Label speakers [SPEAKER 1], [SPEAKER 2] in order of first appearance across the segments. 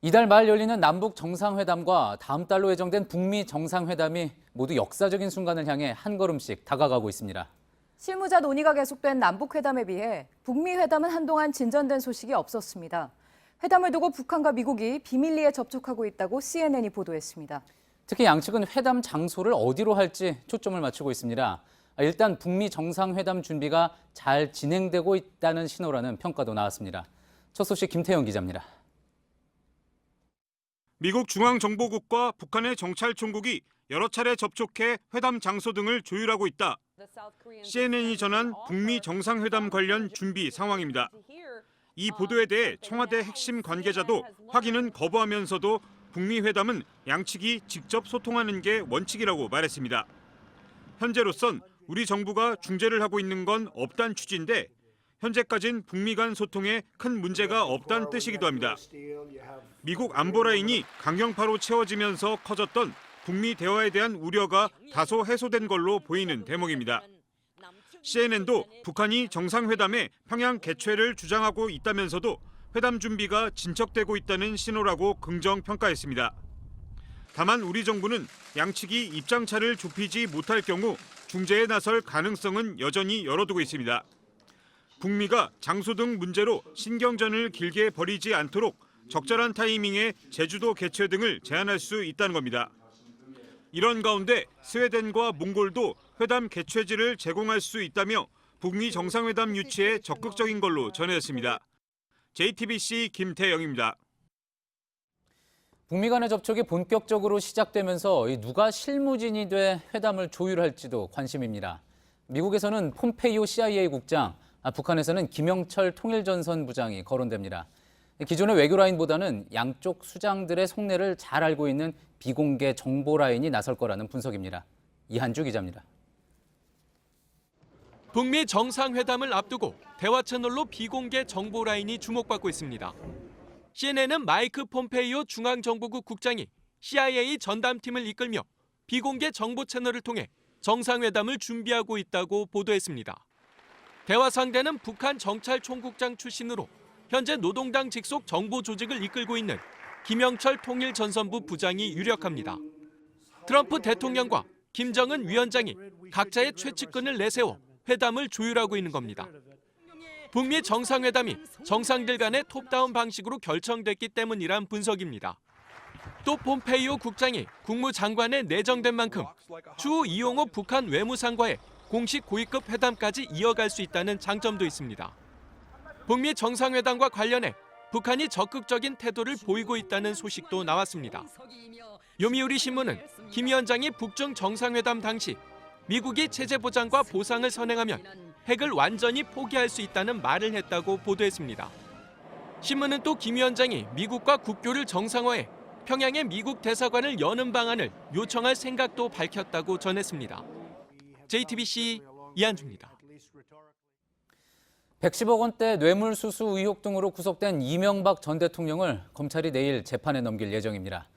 [SPEAKER 1] 이달 말 열리는 남북 정상회담과 다음 달로 예정된 북미 정상회담이 모두 역사적인 순간을 향해 한 걸음씩 다가가고 있습니다.
[SPEAKER 2] 실무자 논의가 계속된 남북회담에 비해 북미 회담은 한동안 진전된 소식이 없었습니다. 회담을 두고 북한과 미국이 비밀리에 접촉하고 있다고 CNN이 보도했습니다.
[SPEAKER 1] 특히 양측은 회담 장소를 어디로 할지 초점을 맞추고 있습니다. 일단 북미 정상회담 준비가 잘 진행되고 있다는 신호라는 평가도 나왔습니다. 첫 소식 김태영 기자입니다.
[SPEAKER 3] 미국 중앙정보국과 북한의 정찰총국이 여러 차례 접촉해 회담 장소 등을 조율하고 있다. CNN이 전한 북미 정상회담 관련 준비 상황입니다. 이 보도에 대해 청와대 핵심 관계자도 확인은 거부하면서도 북미 회담은 양측이 직접 소통하는 게 원칙이라고 말했습니다. 현재로선 우리 정부가 중재를 하고 있는 건 없단 취지인데 현재까진 북미 간 소통에 큰 문제가 없다는 뜻이기도 합니다. 미국 안보라인이 강경파로 채워지면서 커졌던 북미 대화에 대한 우려가 다소 해소된 걸로 보이는 대목입니다. CNN도 북한이 정상회담에 평양 개최를 주장하고 있다면서도 회담 준비가 진척되고 있다는 신호라고 긍정 평가했습니다. 다만 우리 정부는 양측이 입장차를 좁히지 못할 경우 중재에 나설 가능성은 여전히 열어두고 있습니다. 북미가 장소 등 문제로 신경전을 길게 벌이지 않도록 적절한 타이밍에 제주도 개최 등을 제안할 수 있다는 겁니다. 이런 가운데 스웨덴과 몽골도 회담 개최지를 제공할 수 있다며 북미 정상회담 유치에 적극적인 걸로 전해졌습니다. JTBC 김태영입니다.
[SPEAKER 1] 북미 간의 접촉이 본격적으로 시작되면서 누가 실무진이 돼 회담을 조율할지도 관심입니다. 미국에서는 폼페이오 CIA 국장, 북한에서는 김영철 통일전선 부장이 거론됩니다. 기존의 외교 라인보다는 양쪽 수장들의 속내를 잘 알고 있는 비공개 정보 라인이 나설 거라는 분석입니다. 이한주 기자입니다.
[SPEAKER 4] 북미 정상회담을 앞두고 대화 채널로 비공개 정보 라인이 주목받고 있습니다. CNN은 마이크 폼페이오 중앙정보국 국장이 CIA 전담팀을 이끌며 비공개 정보 채널을 통해 정상회담을 준비하고 있다고 보도했습니다. 대화 상대는 북한 정찰총국장 출신으로 현재 노동당 직속 정보 조직을 이끌고 있는 김영철 통일전선부 부장이 유력합니다. 트럼프 대통령과 김정은 위원장이 각자의 최측근을 내세워 회담을 조율하고 있는 겁니다. 북미 정상회담이 정상들 간의 톱다운 방식으로 결정됐기 때문이란 분석입니다. 또 폼페이오 국장이 국무장관에 내정된 만큼 추후 이용호 북한 외무상과의 공식 고위급 회담까지 이어갈 수 있다는 장점도 있습니다. 북미 정상회담과 관련해 북한이 적극적인 태도를 보이고 있다는 소식도 나왔습니다. 요미우리 신문은 김 위원장이 북중 정상회담 당시 미국이 체제 보장과 보상을 선행하면 핵을 완전히 포기할 수 있다는 말을 했다고 보도했습니다. 신문은 또 김 위원장이 미국과 국교를 정상화해 평양의 미국 대사관을 여는 방안을 요청할 생각도 밝혔다고 전했습니다. JTBC 이한주입니다.
[SPEAKER 1] 110억 원대 뇌물수수 의혹 등으로 구속된 이명박 전 대통령을 검찰이 내일 재판에 넘길 예정입니다.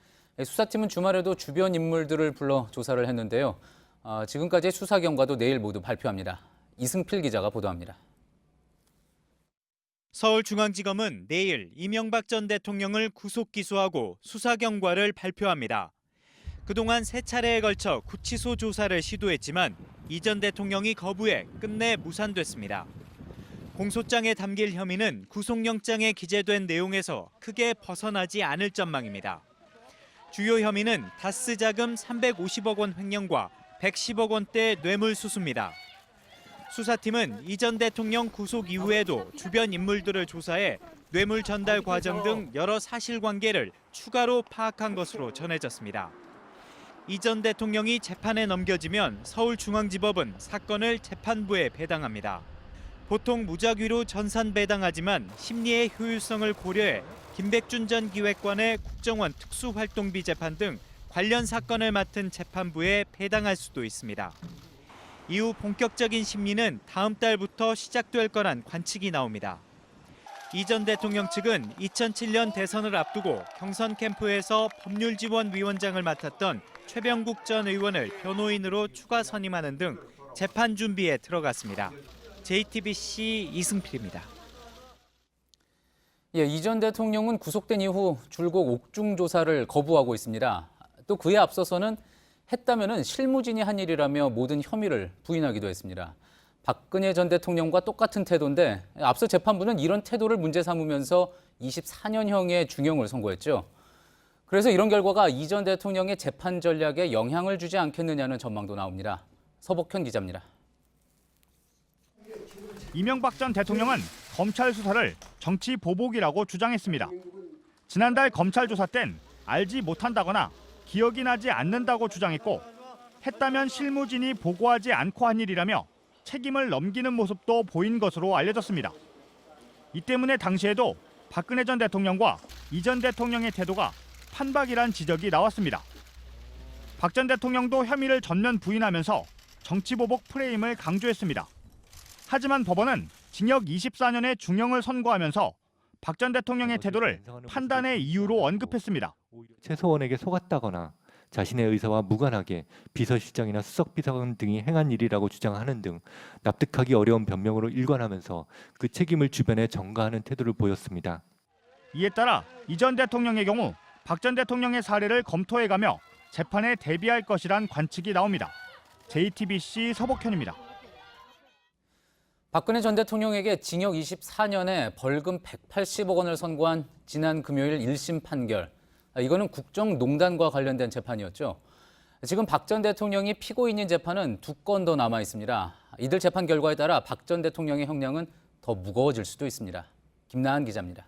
[SPEAKER 1] 수사팀은 주말에도 주변 인물들을 불러 조사를 했는데요. 지금까지의 수사 경과도 내일 모두 발표합니다. 이승필 기자가 보도합니다.
[SPEAKER 5] 서울중앙지검은 내일 이명박 전 대통령을 구속 기소하고 수사 경과를 발표합니다. 그동안 3차례에 걸쳐 구치소 조사를 시도했지만 이 전 대통령이 거부해 끝내 무산됐습니다. 공소장에 담길 혐의는 구속영장에 기재된 내용에서 크게 벗어나지 않을 전망입니다. 주요 혐의는 다스 자금 350억 원 횡령과 110억 원대 뇌물수수입니다. 수사팀은 이 전 대통령 구속 이후에도 주변 인물들을 조사해 뇌물 전달 과정 등 여러 사실관계를 추가로 파악한 것으로 전해졌습니다. 이 전 대통령이 재판에 넘겨지면 서울중앙지법은 사건을 재판부에 배당합니다. 보통 무작위로 전산 배당하지만 심리의 효율성을 고려해 김백준 전 기획관의 국정원 특수활동비 재판 등 관련 사건을 맡은 재판부에 배당할 수도 있습니다. 이후 본격적인 심리는 다음 달부터 시작될 거란 관측이 나옵니다. 이 전 대통령 측은 2007년 대선을 앞두고 경선 캠프에서 법률지원위원장을 맡았던 최병국 전 의원을 변호인으로 추가 선임하는 등 재판 준비에 들어갔습니다. JTBC 이승필입니다.
[SPEAKER 1] 예, 이 전 대통령은 구속된 이후 줄곧 옥중 조사를 거부하고 있습니다. 또 그에 앞서서는 했다면은 실무진이 한 일이라며 모든 혐의를 부인하기도 했습니다. 박근혜 전 대통령과 똑같은 태도인데 앞서 재판부는 이런 태도를 문제 삼으면서 24년형의 중형을 선고했죠. 그래서 이런 결과가 이 전 대통령의 재판 전략에 영향을 주지 않겠느냐는 전망도 나옵니다. 서복현 기자입니다.
[SPEAKER 6] 이명박 전 대통령은 검찰 수사를 정치 보복이라고 주장했습니다. 지난달 검찰 조사 땐 알지 못한다거나 기억이 나지 않는다고 주장했고 했다면 실무진이 보고하지 않고 한 일이라며 책임을 넘기는 모습도 보인 것으로 알려졌습니다. 이 때문에 당시에도 박근혜 전 대통령과 이 전 대통령의 태도가 판박이란 지적이 나왔습니다. 박 전 대통령도 혐의를 전면 부인하면서 정치보복 프레임을 강조했습니다. 하지만 법원은 징역 24년의 중형을 선고하면서 박 전 대통령의 태도를 판단의 이유로 언급했습니다.
[SPEAKER 7] 최소원에게 속았다거나 자신의 의사와 무관하게 비서실장이나 수석비서관 등이 행한 일이라고 주장하는 등 납득하기 어려운 변명으로 일관하면서 그 책임을 주변에 전가하는 태도를 보였습니다.
[SPEAKER 6] 이에 따라 이 전 대통령의 경우 박 전 대통령의 사례를 검토해가며 재판에 대비할 것이란 관측이 나옵니다. JTBC 서복현입니다.
[SPEAKER 1] 박근혜 전 대통령에게 징역 24년에 벌금 180억 원을 선고한 지난 금요일 1심 판결. 이거는 국정농단과 관련된 재판이었죠. 지금 박 전 대통령이 피고인인 재판은 2건 더 남아 있습니다. 이들 재판 결과에 따라 박 전 대통령의 형량은 더 무거워질 수도 있습니다. 김나한 기자입니다.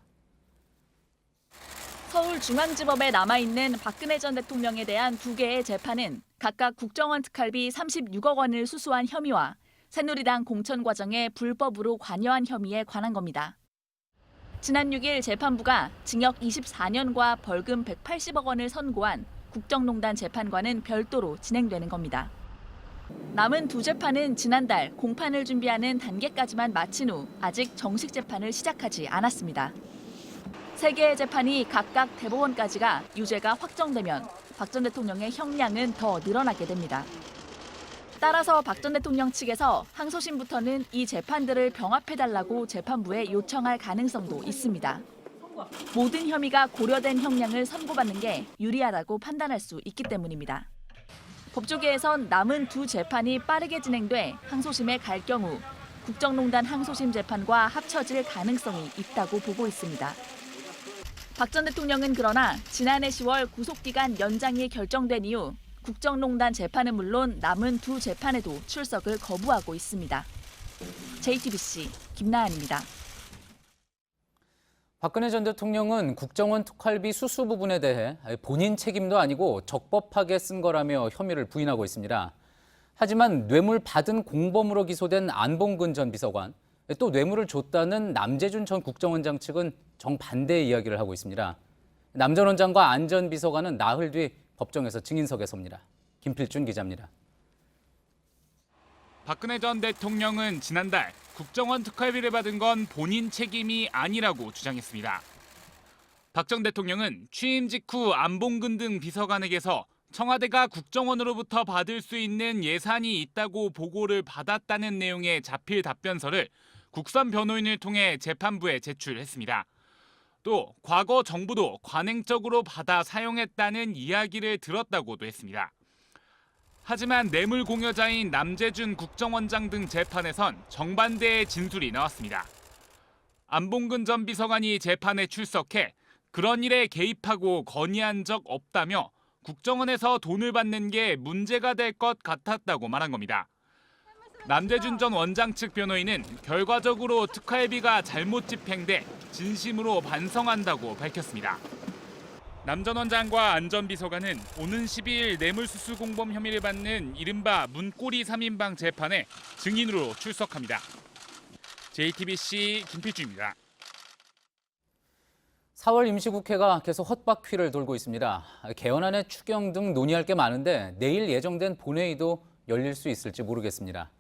[SPEAKER 8] 서울중앙지법에 남아있는 박근혜 전 대통령에 대한 2개의 재판은 각각 국정원 특활비 36억 원을 수수한 혐의와 새누리당 공천 과정에 불법으로 관여한 혐의에 관한 겁니다. 지난 6일 재판부가 징역 24년과 벌금 180억 원을 선고한 국정농단 재판과는 별도로 진행되는 겁니다. 남은 2재판은 지난달 공판을 준비하는 단계까지만 마친 후 아직 정식 재판을 시작하지 않았습니다. 3개의 재판이 각각 대법원까지가 유죄가 확정되면 박 전 대통령의 형량은 더 늘어나게 됩니다. 따라서 박 전 대통령 측에서 항소심부터는 이 재판들을 병합해달라고 재판부에 요청할 가능성도 있습니다. 모든 혐의가 고려된 형량을 선고받는 게 유리하다고 판단할 수 있기 때문입니다. 법조계에선 남은 2재판이 빠르게 진행돼 항소심에 갈 경우 국정농단 항소심 재판과 합쳐질 가능성이 있다고 보고 있습니다. 박 전 대통령은 그러나 지난해 10월 구속기간 연장이 결정된 이후 국정농단 재판은 물론 남은 2재판에도 출석을 거부하고 있습니다. JTBC 김나한입니다.
[SPEAKER 1] 박근혜 전 대통령은 국정원 특활비 수수 부분에 대해 본인 책임도 아니고 적법하게 쓴 거라며 혐의를 부인하고 있습니다. 하지만 뇌물 받은 공범으로 기소된 안봉근 전 비서관, 또 뇌물을 줬다는 남재준 전 국정원장 측은 정반대의 이야기를 하고 있습니다. 남 전 원장과 안 전 비서관은 나흘 뒤 법정에서 증인석에 섭니다. 김필준 기자입니다.
[SPEAKER 9] 박근혜 전 대통령은 지난달 국정원 특활비를 받은 건 본인 책임이 아니라고 주장했습니다. 박 전 대통령은 취임 직후 안봉근 등 비서관에게서 청와대가 국정원으로부터 받을 수 있는 예산이 있다고 보고를 받았다는 내용의 자필 답변서를 국선 변호인을 통해 재판부에 제출했습니다. 또 과거 정부도 관행적으로 받아 사용했다는 이야기를 들었다고도 했습니다. 하지만 뇌물 공여자인 남재준 국정원장 등 재판에선 정반대의 진술이 나왔습니다. 안봉근 전 비서관이 재판에 출석해 그런 일에 개입하고 건의한 적 없다며 국정원에서 돈을 받는 게 문제가 될 것 같았다고 말한 겁니다. 남재준 전 원장 측 변호인은 결과적으로 특활비가 잘못 집행돼 진심으로 반성한다고 밝혔습니다. 남 전 원장과 안 전 비서관은 오는 12일 뇌물수수 공범 혐의를 받는 이른바 문고리 3인방 재판에 증인으로 출석합니다. JTBC 김필주입니다.
[SPEAKER 1] 4월 임시국회가 계속 헛바퀴를 돌고 있습니다. 개헌안의 추경 등 논의할 게 많은데 내일 예정된 본회의도 열릴 수 있을지 모르겠습니다.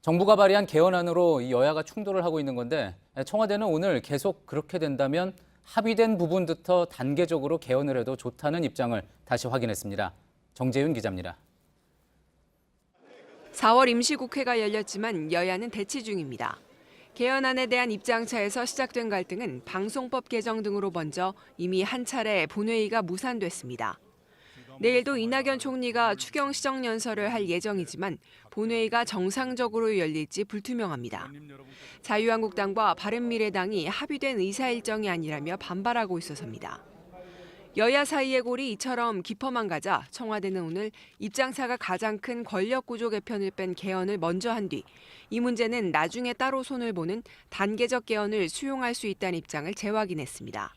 [SPEAKER 1] 정부가 발의한 개헌안으로 여야가 충돌을 하고 있는 건데 청와대는 오늘 계속 그렇게 된다면 합의된 부분부터 단계적으로 개헌을 해도 좋다는 입장을 다시 확인했습니다. 정재윤 기자입니다.
[SPEAKER 10] 4월 임시국회가 열렸지만 여야는 대치 중입니다. 개헌안에 대한 입장차에서 시작된 갈등은 방송법 개정 등으로 번져 이미 한 차례 본회의가 무산됐습니다. 내일도 이낙연 총리가 추경 시정연설을 할 예정이지만 본회의가 정상적으로 열릴지 불투명합니다. 자유한국당과 바른미래당이 합의된 의사 일정이 아니라며 반발하고 있어서입니다. 여야 사이의 골이 이처럼 깊어만 가자 청와대는 오늘 입장차가 가장 큰 권력구조 개편을 뺀 개헌을 먼저 한 뒤 이 문제는 나중에 따로 손을 보는 단계적 개헌을 수용할 수 있다는 입장을 재확인했습니다.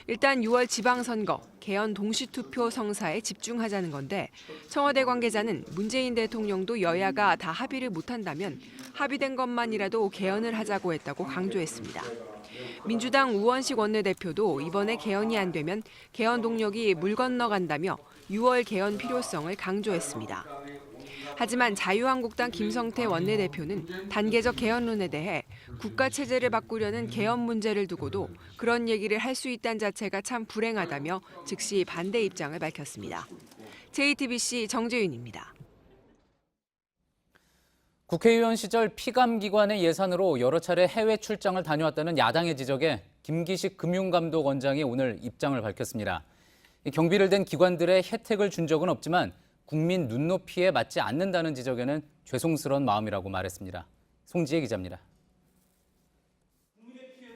[SPEAKER 10] 일단 6월 지방선거, 개헌 동시투표 성사에 집중하자는 건데 청와대 관계자는 문재인 대통령도 여야가 다 합의를 못한다면 합의된 것만이라도 개헌을 하자고 했다고 강조했습니다. 민주당 우원식 원내대표도 이번에 개헌이 안 되면 개헌 동력이 물 건너간다며 6월 개헌 필요성을 강조했습니다. 하지만 자유한국당 김성태 원내대표는 단계적 개헌론에 대해 국가 체제를 바꾸려는 개헌 문제를 두고도 그런 얘기를 할 수 있다는 자체가 참 불행하다며 즉시 반대 입장을 밝혔습니다. JTBC 정재윤입니다.
[SPEAKER 1] 국회의원 시절 피감기관의 예산으로 여러 차례 해외 출장을 다녀왔다는 야당의 지적에 김기식 금융감독원장이 오늘 입장을 밝혔습니다. 경비를 댄 기관들의 혜택을 준 적은 없지만 국민 눈높이에 맞지 않는다는 지적에는 죄송스러운 마음이라고 말했습니다. 송지혜 기자입니다.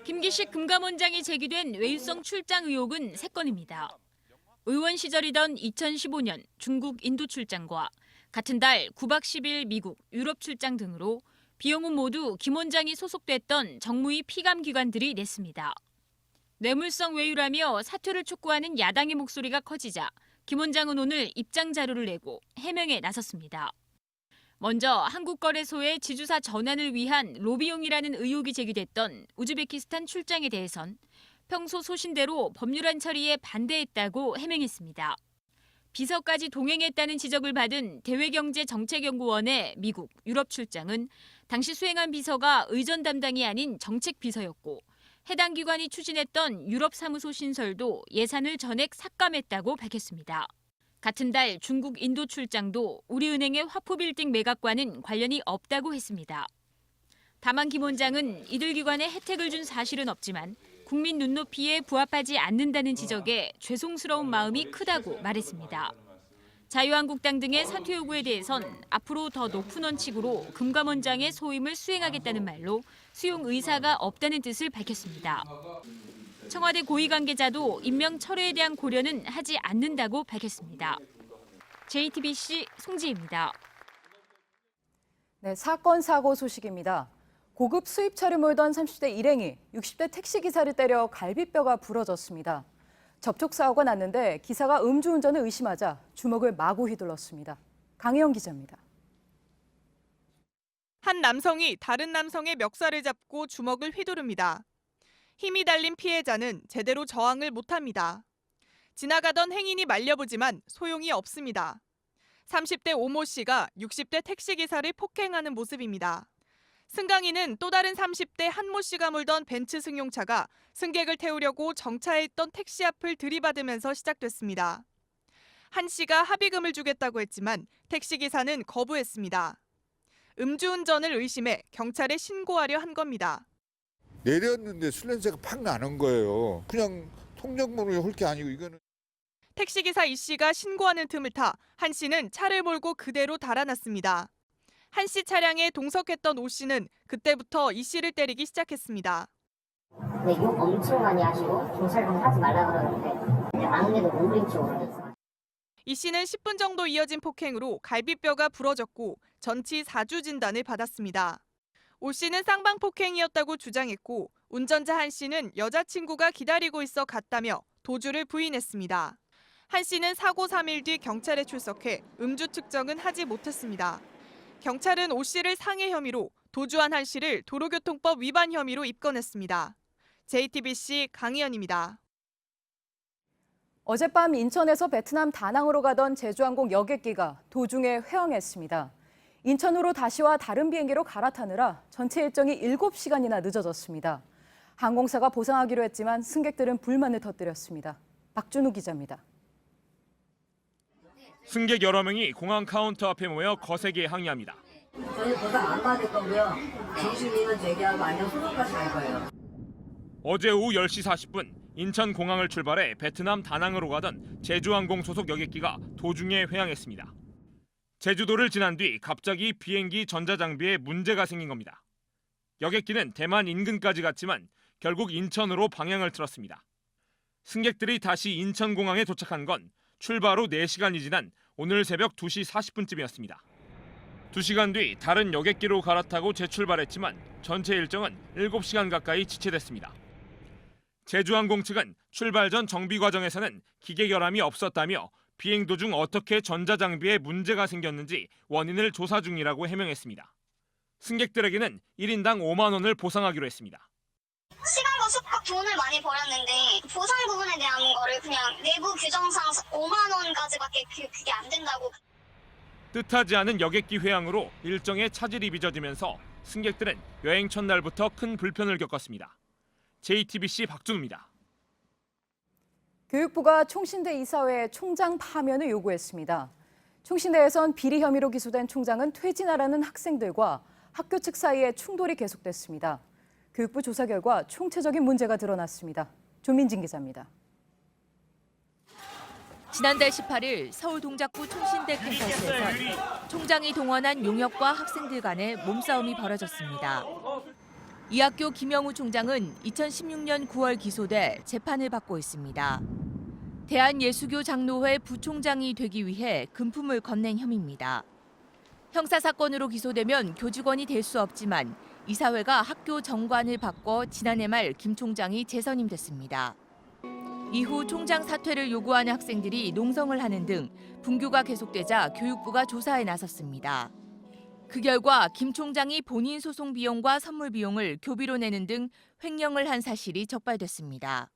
[SPEAKER 8] 김기식 금감원장이 제기된 외유성 출장 의혹은 3건입니다. 의원 시절이던 2015년 중국 인도 출장과 같은 달 9박 10일 미국, 유럽 출장 등으로 비용은 모두 김 원장이 소속됐던 정무위 피감기관들이 냈습니다. 뇌물성 외유라며 사퇴를 촉구하는 야당의 목소리가 커지자 김 원장은 오늘 입장 자료를 내고 해명에 나섰습니다. 먼저 한국거래소의 지주사 전환을 위한 로비용이라는 의혹이 제기됐던 우즈베키스탄 출장에 대해선 평소 소신대로 법률안 처리에 반대했다고 해명했습니다. 비서까지 동행했다는 지적을 받은 대외경제정책연구원의 미국, 유럽 출장은 당시 수행한 비서가 의전 담당이 아닌 정책 비서였고 해당 기관이 추진했던 유럽 사무소 신설도 예산을 전액 삭감했다고 밝혔습니다. 같은 달 중국 인도 출장도 우리은행의 화포빌딩 매각과는 관련이 없다고 했습니다. 다만 김 원장은 이들 기관에 혜택을 준 사실은 없지만 국민 눈높이에 부합하지 않는다는 지적에 죄송스러운 마음이 크다고 말했습니다. 자유한국당 등의 사퇴 요구에 대해선 앞으로 더 높은 원칙으로 금감원장의 소임을 수행하겠다는 말로 수용 의사가 없다는 뜻을 밝혔습니다. 청와대 고위 관계자도 임명 철회에 대한 고려는 하지 않는다고 밝혔습니다. JTBC 송지혜입니다.
[SPEAKER 2] 네, 사건 사고 소식입니다. 고급 수입차를 몰던 30대 일행이 60대 택시기사를 때려 갈비뼈가 부러졌습니다. 접촉사고가 났는데 기사가 음주운전을 의심하자 주먹을 마구 휘둘렀습니다. 강혜영 기자입니다.
[SPEAKER 11] 한 남성이 다른 남성의 멱살을 잡고 주먹을 휘두릅니다. 힘이 달린 피해자는 제대로 저항을 못합니다. 지나가던 행인이 말려보지만 소용이 없습니다. 30대 오모 씨가 60대 택시기사를 폭행하는 모습입니다. 승강이는 또 다른 30대 한모 씨가 몰던 벤츠 승용차가 승객을 태우려고 정차해 있던 택시 앞을 들이받으면서 시작됐습니다. 한 씨가 합의금을 주겠다고 했지만 택시기사는 거부했습니다. 음주운전을 의심해 경찰에 신고하려 한 겁니다.
[SPEAKER 12] 내렸는데 술 냄새가 팍 나는 거예요. 그냥 통정문을 홀 게 아니고 이거는.
[SPEAKER 11] 택시기사 이 씨가 신고하는 틈을 타 한 씨는 차를 몰고 그대로 달아났습니다. 한 씨 차량에 동석했던 오 씨는 그때부터 이 씨를 때리기 시작했습니다.
[SPEAKER 13] 네, 욕 엄청 많이 하시고 경찰분 하지 말라 그러는데 막내도 몸부림치고 그러면서.
[SPEAKER 11] 이 씨는 10분 정도 이어진 폭행으로 갈비뼈가 부러졌고 전치 4주 진단을 받았습니다. 오 씨는 쌍방폭행이었다고 주장했고 운전자 한 씨는 여자친구가 기다리고 있어 갔다며 도주를 부인했습니다. 한 씨는 사고 3일 뒤 경찰에 출석해 음주 측정은 하지 못했습니다. 경찰은 오 씨를 상해 혐의로, 도주한 한 씨를 도로교통법 위반 혐의로 입건했습니다. JTBC 강희연입니다.
[SPEAKER 2] 어젯밤 인천에서 베트남 다낭으로 가던 제주항공 여객기가 도중에 회항했습니다. 인천으로 다시 와 다른 비행기로 갈아타느라 전체 일정이 7시간이나 늦어졌습니다. 항공사가 보상하기로 했지만 승객들은 불만을 터뜨렸습니다. 박준우 기자입니다.
[SPEAKER 3] 승객 여러 명이 공항 카운터 앞에 모여 거세게 항의합니다.
[SPEAKER 13] 저희 보상 안 받을 거고요. 정신이는 제기하고 아니면 소송까지 갈 거예요.
[SPEAKER 3] 어제 오후 10시 40분 인천공항을 출발해 베트남 다낭으로 가던 제주항공 소속 여객기가 도중에 회항했습니다. 제주도를 지난 뒤 갑자기 비행기 전자장비에 문제가 생긴 겁니다. 여객기는 대만 인근까지 갔지만 결국 인천으로 방향을 틀었습니다. 승객들이 다시 인천공항에 도착한 건 출발 후 4시간이 지난 오늘 새벽 2시 40분쯤이었습니다. 2시간 뒤 다른 여객기로 갈아타고 재출발했지만 전체 일정은 7시간 가까이 지체됐습니다. 제주항공 측은 출발 전 정비 과정에서는 기계 결함이 없었다며 비행 도중 어떻게 전자장비에 문제가 생겼는지 원인을 조사 중이라고 해명했습니다. 승객들에게는 1인당 5만 원을 보상하기로 했습니다.
[SPEAKER 13] 시간과 숙박 돈을 많이 버렸는데 보상 부분에 대한 거를 그냥 내부 규정상 5만 원까지밖에 그게 안 된다고.
[SPEAKER 3] 뜻하지 않은 여객기 회항으로 일정에 차질이 빚어지면서 승객들은 여행 첫날부터 큰 불편을 겪었습니다. JTBC 박준우입니다.
[SPEAKER 2] 교육부가 총신대 이사회 총장 파면을 요구했습니다. 총신대에선 비리 혐의로 기소된 총장은 퇴진하라는 학생들과 학교 측 사이에 충돌이 계속됐습니다. 교육부 조사 결과 총체적인 문제가 드러났습니다. 조민진 기자입니다.
[SPEAKER 8] 지난달 18일 서울 동작구 총신대 캠퍼스에서 총장이 동원한 용역과 학생들 간의 몸싸움이 벌어졌습니다. 이 학교 김영우 총장은 2016년 9월 기소돼 재판을 받고 있습니다. 대한예수교 장로회 부총장이 되기 위해 금품을 건넨 혐의입니다. 형사사건으로 기소되면 교직원이 될 수 없지만 이사회가 학교 정관을 바꿔 지난해 말 김 총장이 재선임됐습니다. 이후 총장 사퇴를 요구하는 학생들이 농성을 하는 등 분규가 계속되자 교육부가 조사에 나섰습니다. 그 결과 김 총장이 본인 소송 비용과 선물 비용을 교비로 내는 등 횡령을 한 사실이 적발됐습니다.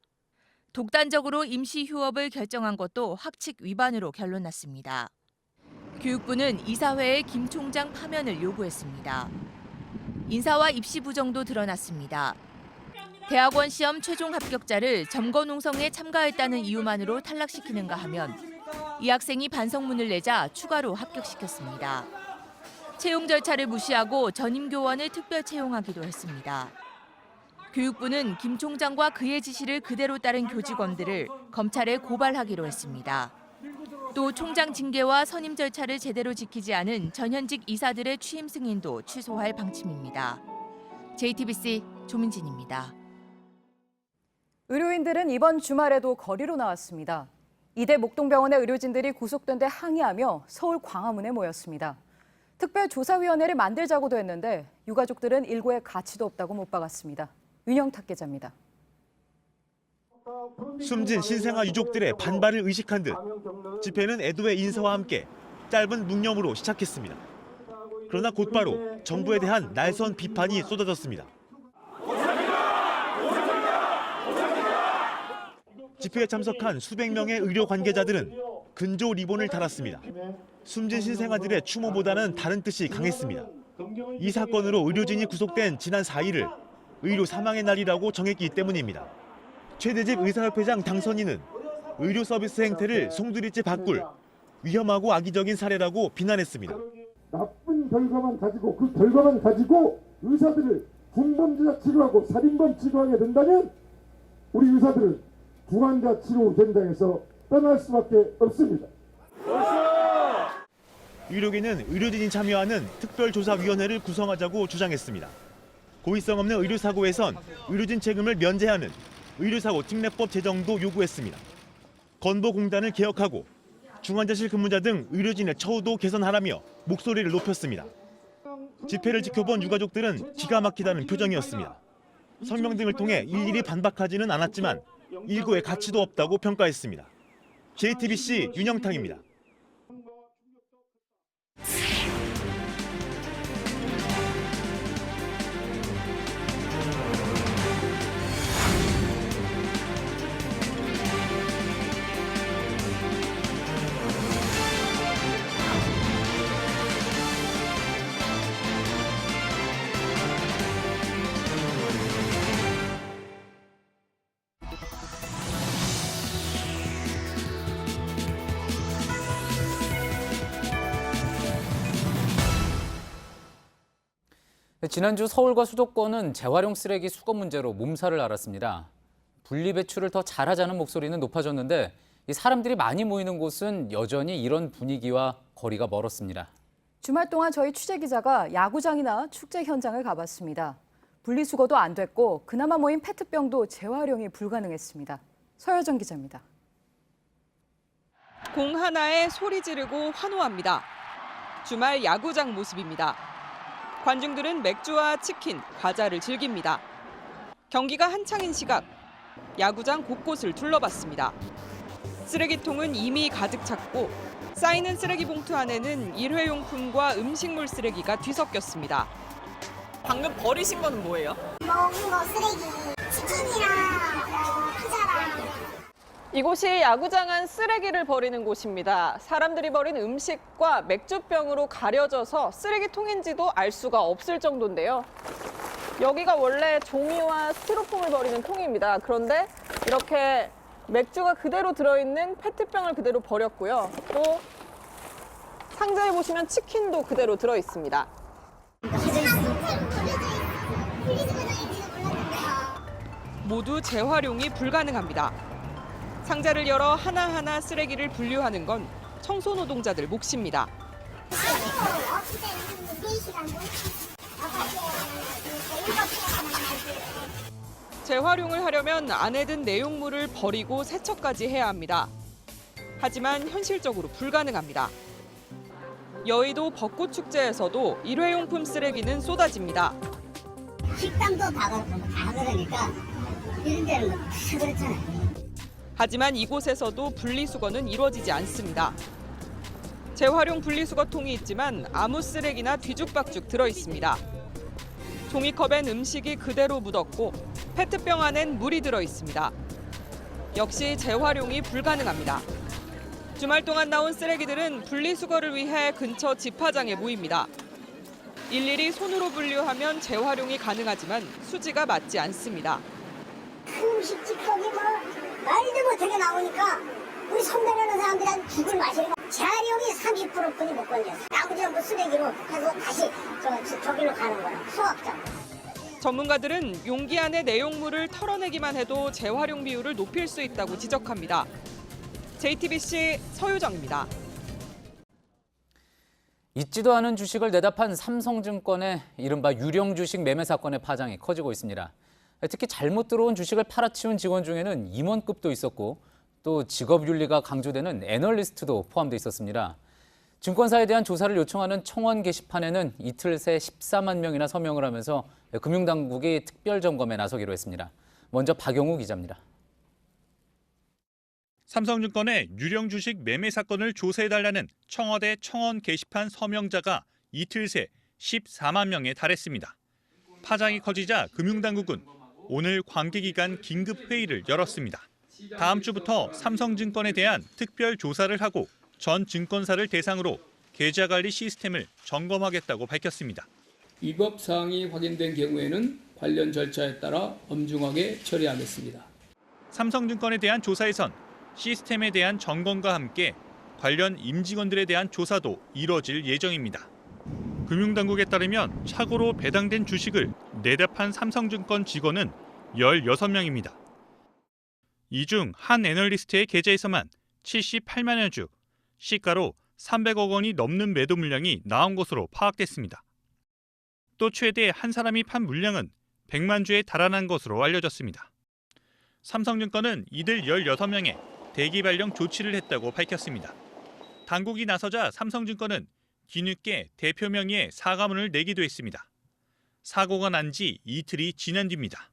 [SPEAKER 8] 독단적으로 임시 휴업을 결정한 것도 학칙 위반으로 결론났습니다. 교육부는 이사회에 김 총장 파면을 요구했습니다. 인사와 입시 부정도 드러났습니다. 대학원 시험 최종 합격자를 점거 농성에 참가했다는 이유만으로 탈락시키는가 하면 이 학생이 반성문을 내자 추가로 합격시켰습니다. 채용 절차를 무시하고 전임 교원을 특별 채용하기도 했습니다. 교육부는 김 총장과 그의 지시를 그대로 따른 교직원들을 검찰에 고발하기로 했습니다. 또 총장 징계와 선임 절차를 제대로 지키지 않은 전현직 이사들의 취임 승인도 취소할 방침입니다. JTBC 조민진입니다.
[SPEAKER 2] 의료인들은 이번 주말에도 거리로 나왔습니다. 이대 목동병원의 의료진들이 구속된 데 항의하며 서울 광화문에 모였습니다. 특별조사위원회를 만들자고도 했는데 유가족들은 일고의 가치도 없다고 못 박았습니다. 윤영탁 기자입니다.
[SPEAKER 14] 숨진 신생아 유족들의 반발을 의식한 듯 집회는 애도의 인사와 함께 짧은 묵념으로 시작했습니다. 그러나 곧바로 정부에 대한 날선 비판이 쏟아졌습니다. 집회에 참석한 수백 명의 의료 관계자들은 근조 리본을 달았습니다. 숨진 신생아들의 추모보다는 다른 뜻이 강했습니다. 이 사건으로 의료진이 구속된 지난 4일을 의료 사망의 날이라고 정했기 때문입니다. 최대집 의사협회장 당선인은 의료 서비스 행태를 송두리째 바꿀 위험하고 악의적인 사례라고 비난했습니다.
[SPEAKER 15] 나쁜 결과만 가지고 그 결과만 가지고 의사들을 중범죄자 치료하고 살인범 치료하게 된다면 우리 의사들은 중환자 치료 현장에서 떠날 수밖에 없습니다.
[SPEAKER 14] 의료계는 의료진이 참여하는 특별조사위원회를 구성하자고 주장했습니다. 고의성 없는 의료사고에선 의료진 책임을 면제하는 의료사고 특례법 제정도 요구했습니다. 건보공단을 개혁하고 중환자실 근무자 등 의료진의 처우도 개선하라며 목소리를 높였습니다. 집회를 지켜본 유가족들은 기가 막히다는 표정이었습니다. 성명 등을 통해 일일이 반박하지는 않았지만 일고의 가치도 없다고 평가했습니다. JTBC 윤영탁입니다.
[SPEAKER 1] 지난주 서울과 수도권은 재활용 쓰레기 수거 문제로 몸살을 앓았습니다. 분리배출을 더 잘하자는 목소리는 높아졌는데 이 사람들이 많이 모이는 곳은 여전히 이런 분위기와 거리가 멀었습니다.
[SPEAKER 2] 주말 동안 저희 취재기자가 야구장이나 축제 현장을 가봤습니다. 분리수거도 안 됐고 그나마 모인 페트병도 재활용이 불가능했습니다. 서여정 기자입니다.
[SPEAKER 10] 공 하나에 소리 지르고 환호합니다. 주말 야구장 모습입니다. 관중들은 맥주와 치킨, 과자를 즐깁니다. 경기가 한창인 시각, 야구장 곳곳을 둘러봤습니다. 쓰레기통은 이미 가득 찼고 쌓이는 쓰레기 봉투 안에는 일회용품과 음식물 쓰레기가 뒤섞였습니다. 방금 버리신 건 뭐예요?
[SPEAKER 13] 먹은 거 쓰레기, 치킨이랑 피자랑.
[SPEAKER 10] 이곳이 야구장 안 쓰레기를 버리는 곳입니다. 사람들이 버린 음식과 맥주병으로 가려져서 쓰레기통인지도 알 수가 없을 정도인데요. 여기가 원래 종이와 스티로폼을 버리는 통입니다. 그런데 이렇게 맥주가 그대로 들어있는 페트병을 그대로 버렸고요. 또 상자에 보시면 치킨도 그대로 들어있습니다. 모두 재활용이 불가능합니다. 상자를 열어 하나하나 쓰레기를 분류하는 건 청소 노동자들 몫입니다. 재활용을 하려면 안에 든 내용물을 버리고 세척까지 해야 합니다. 하지만 현실적으로 불가능합니다. 여의도 벚꽃축제에서도 일회용품 쓰레기는 쏟아집니다.
[SPEAKER 13] 식당도 다 그러니까 이런 데는 다 그렇잖아요.
[SPEAKER 10] 하지만 이곳에서도 분리수거는 이루어지지 않습니다. 재활용 분리수거통이 있지만 아무 쓰레기나 뒤죽박죽 들어있습니다. 종이컵엔 음식이 그대로 묻었고 페트병 안엔 물이 들어있습니다. 역시 재활용이 불가능합니다. 주말 동안 나온 쓰레기들은 분리수거를 위해 근처 집화장에 모입니다. 일일이 손으로 분류하면 재활용이 가능하지만 수지가 맞지 않습니다.
[SPEAKER 13] 음식 집거기 뭐 말도 못하게 나오니까 우리 선배라는 사람들은 죽을 맛이에요. 재활용이 30%뿐이 못 건졌어. 나머지 전부 쓰레기로 해서 다시 저기로 가는 거야. 수확장.
[SPEAKER 10] 전문가들은 용기 안에 내용물을 털어내기만 해도 재활용 비율을 높일 수 있다고 지적합니다. JTBC 서유정입니다.
[SPEAKER 1] 잊지도 않은 주식을 내다 판삼성증권의 이른바 유령 주식 매매 사건의 파장이 커지고 있습니다. 특히 잘못 들어온 주식을 팔아치운 직원 중에는 임원급도 있었고 또 직업윤리가 강조되는 애널리스트도 포함돼 있었습니다. 증권사에 대한 조사를 요청하는 청원 게시판에는 이틀 새 14만 명이나 서명을 하면서 금융당국이 특별점검에 나서기로 했습니다. 먼저 박영우 기자입니다.
[SPEAKER 5] 삼성증권의 유령 주식 매매 사건을 조사해달라는 청와대 청원 게시판 서명자가 이틀 새 14만 명에 달했습니다. 파장이 커지자 금융당국은 오늘 관계기관 긴급회의를 열었습니다. 다음 주부터 삼성증권에 대한 특별 조사를 하고 전 증권사를 대상으로 계좌관리 시스템을 점검하겠다고 밝혔습니다.
[SPEAKER 16] 위법 사항이 확인된 경우에는 관련 절차에 따라 엄중하게 처리하겠습니다.
[SPEAKER 5] 삼성증권에 대한 조사에선 시스템에 대한 점검과 함께 관련 임직원들에 대한 조사도 이뤄질 예정입니다. 금융당국에 따르면 착오로 배당된 주식을 내다 판 삼성증권 직원은 16명입니다. 이 중 한 애널리스트의 계좌에서만 78만여 주, 시가로 300억 원이 넘는 매도 물량이 나온 것으로 파악됐습니다. 또 최대 한 사람이 판 물량은 100만 주에 달하는 것으로 알려졌습니다. 삼성증권은 이들 16명에 대기 발령 조치를 했다고 밝혔습니다. 당국이 나서자 삼성증권은 뒤늦게 대표 명의의 사과문을 내기도 했습니다. 사고가 난 지 이틀이 지난 뒤입니다.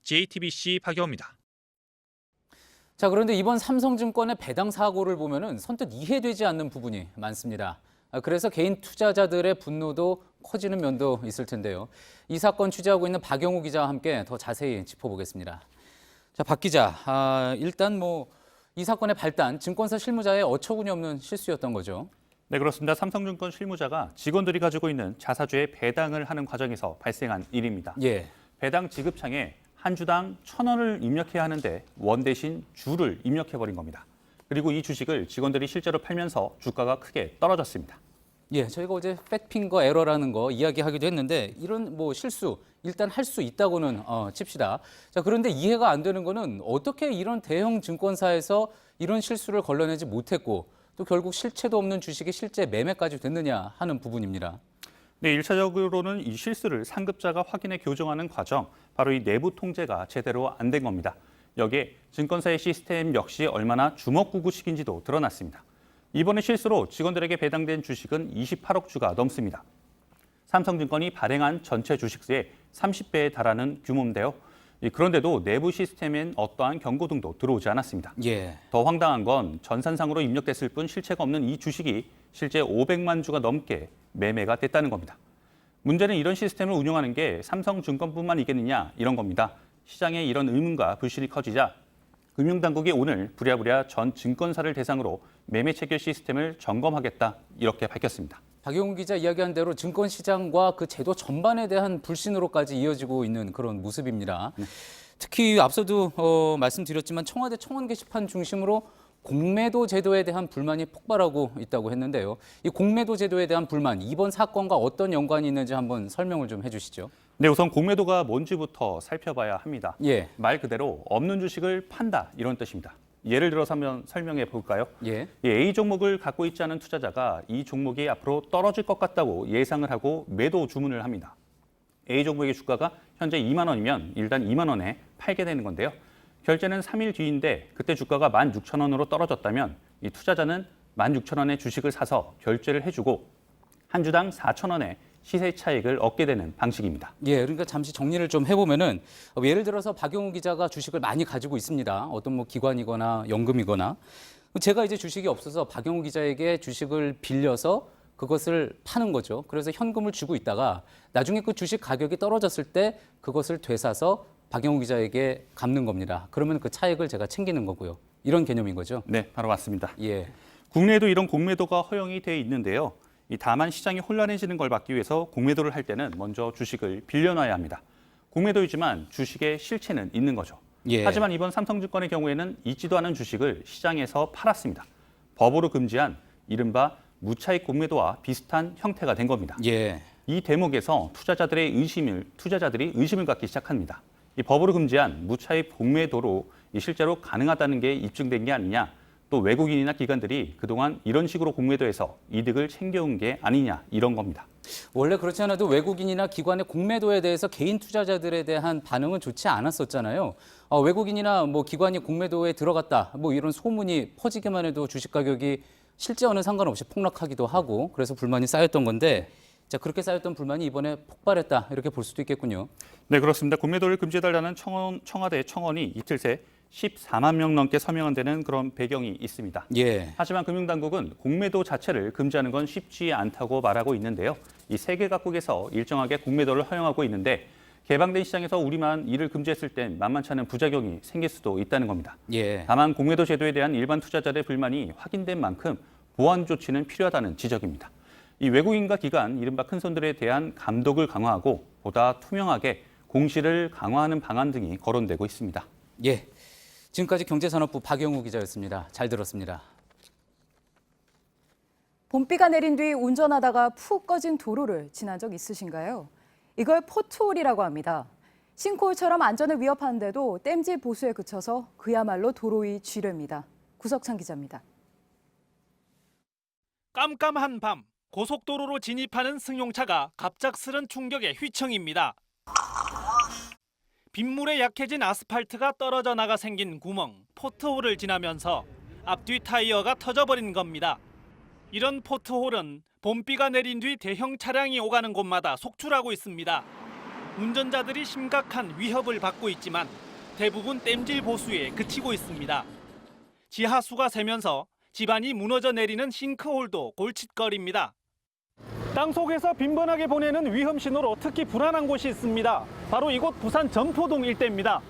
[SPEAKER 5] JTBC 박영우입니다.
[SPEAKER 1] 자, 그런데 이번 삼성증권의 배당 사고를 보면은 선뜻 이해되지 않는 부분이 많습니다. 그래서 개인 투자자들의 분노도 커지는 면도 있을 텐데요. 이 사건 취재하고 있는 박영우 기자와 함께 더 자세히 짚어보겠습니다. 자, 박 기자, 일단 이 사건의 발단, 증권사 실무자의 어처구니 없는 실수였던 거죠.
[SPEAKER 17] 네, 그렇습니다. 삼성증권 실무자가 직원들이 가지고 있는 자사주의 배당을 하는 과정에서 발생한 일입니다.
[SPEAKER 1] 예.
[SPEAKER 17] 배당 지급창에 한 주당 1,000원을 입력해야 하는데 원 대신 주를 입력해버린 겁니다. 그리고 이 주식을 직원들이 실제로 팔면서 주가가 크게 떨어졌습니다.
[SPEAKER 1] 예, 저희가 어제 팩핑거 에러라는 거 이야기하기도 했는데 이런 뭐 실수 일단 할 수 있다고는 칩시다. 자, 그런데 이해가 안 되는 거는 어떻게 이런 대형 증권사에서 이런 실수를 걸러내지 못했고 또 결국 실체도 없는 주식이 실제 매매까지 됐느냐 하는 부분입니다.
[SPEAKER 17] 네, 1차적으로는 이 실수를 상급자가 확인해 교정하는 과정, 바로 이 내부 통제가 제대로 안 된 겁니다. 여기에 증권사의 시스템 역시 얼마나 주먹구구식인지도 드러났습니다. 이번에 실수로 직원들에게 배당된 주식은 28억 주가 넘습니다. 삼성증권이 발행한 전체 주식수의 30배에 달하는 규모인데요. 그런데도 내부 시스템엔 어떠한 경고 등도 들어오지 않았습니다.
[SPEAKER 1] 예.
[SPEAKER 17] 더 황당한 건 전산상으로 입력됐을 뿐 실체가 없는 이 주식이 실제 500만 주가 넘게 매매가 됐다는 겁니다. 문제는 이런 시스템을 운영하는 게 삼성증권뿐만이겠느냐 이런 겁니다. 시장에 이런 의문과 불신이 커지자 금융당국이 오늘 부랴부랴 전 증권사를 대상으로 매매 체결 시스템을 점검하겠다 이렇게 밝혔습니다.
[SPEAKER 1] 박용훈 기자 이야기한 대로 증권시장과 그 제도 전반에 대한 불신으로까지 이어지고 있는 그런 모습입니다. 특히 앞서도 말씀드렸지만 청와대 청원 게시판 중심으로 공매도 제도에 대한 불만이 폭발하고 있다고 했는데요. 이 공매도 제도에 대한 불만, 이번 사건과 어떤 연관이 있는지 한번 설명을 좀 해주시죠.
[SPEAKER 17] 네, 우선 공매도가 뭔지부터 살펴봐야 합니다.
[SPEAKER 1] 예.
[SPEAKER 17] 말 그대로 없는 주식을 판다 이런 뜻입니다. 예를 들어서 한번 설명해 볼까요?
[SPEAKER 1] 예.
[SPEAKER 17] 이 A 종목을 갖고 있지 않은 투자자가 이 종목이 앞으로 떨어질 것 같다고 예상을 하고 매도 주문을 합니다. A 종목의 주가가 현재 2만 원이면 일단 2만 원에 팔게 되는 건데요. 결제는 3일 뒤인데 그때 주가가 16,000원으로 떨어졌다면 이 투자자는 16,000원의 주식을 사서 결제를 해주고 한 주당 4,000원의 시세 차익을 얻게 되는 방식입니다.
[SPEAKER 1] 예, 그러니까 잠시 정리를 좀 해보면은 예를 들어서 박용훈 기자가 주식을 많이 가지고 있습니다. 어떤 뭐 기관이거나 연금이거나 제가 이제 주식이 없어서 박용훈 기자에게 주식을 빌려서 그것을 파는 거죠. 그래서 현금을 주고 있다가 나중에 그 주식 가격이 떨어졌을 때 그것을 되사서 박용훈 기자에게 갚는 겁니다. 그러면 그 차익을 제가 챙기는 거고요. 이런 개념인 거죠.
[SPEAKER 17] 네, 바로 맞습니다.
[SPEAKER 1] 예.
[SPEAKER 17] 국내에도 이런 공매도가 허용이 돼 있는데요. 다만 시장이 혼란해지는 걸 막기 위해서 공매도를 할 때는 먼저 주식을 빌려놔야 합니다. 공매도이지만 주식의 실체는 있는 거죠.
[SPEAKER 1] 예.
[SPEAKER 17] 하지만 이번 삼성증권의 경우에는 있지도 않은 주식을 시장에서 팔았습니다. 법으로 금지한 이른바 무차익 공매도와 비슷한 형태가 된 겁니다.
[SPEAKER 1] 예.
[SPEAKER 17] 이 대목에서 투자자들이 의심을 갖기 시작합니다. 이 법으로 금지한 무차익 공매도로 실제로 가능하다는 게 입증된 게 아니냐, 또 외국인이나 기관들이 그동안 이런 식으로 공매도해서 이득을 챙겨온 게 아니냐 이런 겁니다.
[SPEAKER 1] 원래 그렇지 않아도 외국인이나 기관의 공매도에 대해서 개인 투자자들에 대한 반응은 좋지 않았었잖아요. 외국인이나 뭐 기관이 공매도에 들어갔다, 뭐 이런 소문이 퍼지기만 해도 주식 가격이 실제와는 상관없이 폭락하기도 하고 그래서 불만이 쌓였던 건데 자, 그렇게 쌓였던 불만이 이번에 폭발했다 이렇게 볼 수도 있겠군요.
[SPEAKER 17] 네, 그렇습니다. 공매도를 금지해달라는 청와대 청원이 이틀 새 14만 명 넘게 서명한 데는 그런 배경이 있습니다.
[SPEAKER 1] 예.
[SPEAKER 17] 하지만 금융당국은 공매도 자체를 금지하는 건 쉽지 않다고 말하고 있는데요. 이 세계 각국에서 일정하게 공매도를 허용하고 있는데 개방된 시장에서 우리만 이를 금지했을 땐 만만치 않은 부작용이 생길 수도 있다는 겁니다.
[SPEAKER 1] 예.
[SPEAKER 17] 다만 공매도 제도에 대한 일반 투자자들의 불만이 확인된 만큼 보완 조치는 필요하다는 지적입니다. 이 외국인과 기관, 이른바 큰손들에 대한 감독을 강화하고 보다 투명하게 공시를 강화하는 방안 등이 거론되고 있습니다.
[SPEAKER 1] 예. 지금까지 경제산업부 박영우 기자였습니다. 잘 들었습니다.
[SPEAKER 2] 봄비가 내린 뒤 운전하다가 푹 꺼진 도로를 지난 적 있으신가요? 이걸 포트홀이라고 합니다. 싱크홀처럼 안전을 위협하는데도 땜질 보수에 그쳐서 그야말로 도로 위 쥐뢰입니다. 구석찬 기자입니다.
[SPEAKER 18] 깜깜한 밤, 고속도로로 진입하는 승용차가 갑작스런 충격에 휘청입니다. 빗물에 약해진 아스팔트가 떨어져 나가 생긴 구멍, 포트홀을 지나면서 앞뒤 타이어가 터져버린 겁니다. 이런 포트홀은 봄비가 내린 뒤 대형 차량이 오가는 곳마다 속출하고 있습니다. 운전자들이 심각한 위협을 받고 있지만 대부분 땜질 보수에 그치고 있습니다. 지하수가 새면서 집안이 무너져 내리는 싱크홀도 골칫거리입니다. 땅속에서 빈번하게 보내는 위험 신호로 특히 불안한 곳이 있습니다. 바로 이곳 부산 점포동 일대입니다.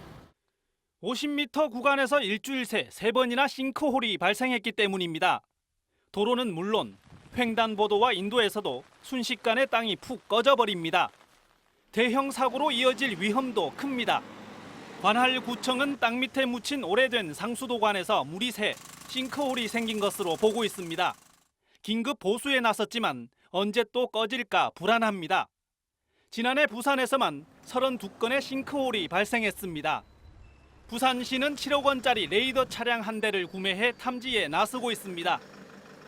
[SPEAKER 18] 50m 구간에서 일주일 새 3번이나 싱크홀이 발생했기 때문입니다. 도로는 물론 횡단보도와 인도에서도 순식간에 땅이 푹 꺼져버립니다. 대형 사고로 이어질 위험도 큽니다. 관할구청은 땅 밑에 묻힌 오래된 상수도관에서 물이 새 싱크홀이 생긴 것으로 보고 있습니다. 긴급 보수에 나섰지만 언제 또 꺼질까 불안합니다. 지난해 부산에서만 32건의 싱크홀이 발생했습니다. 부산시는 7억 원짜리 레이더 차량 한 대를 구매해 탐지에 나서고 있습니다.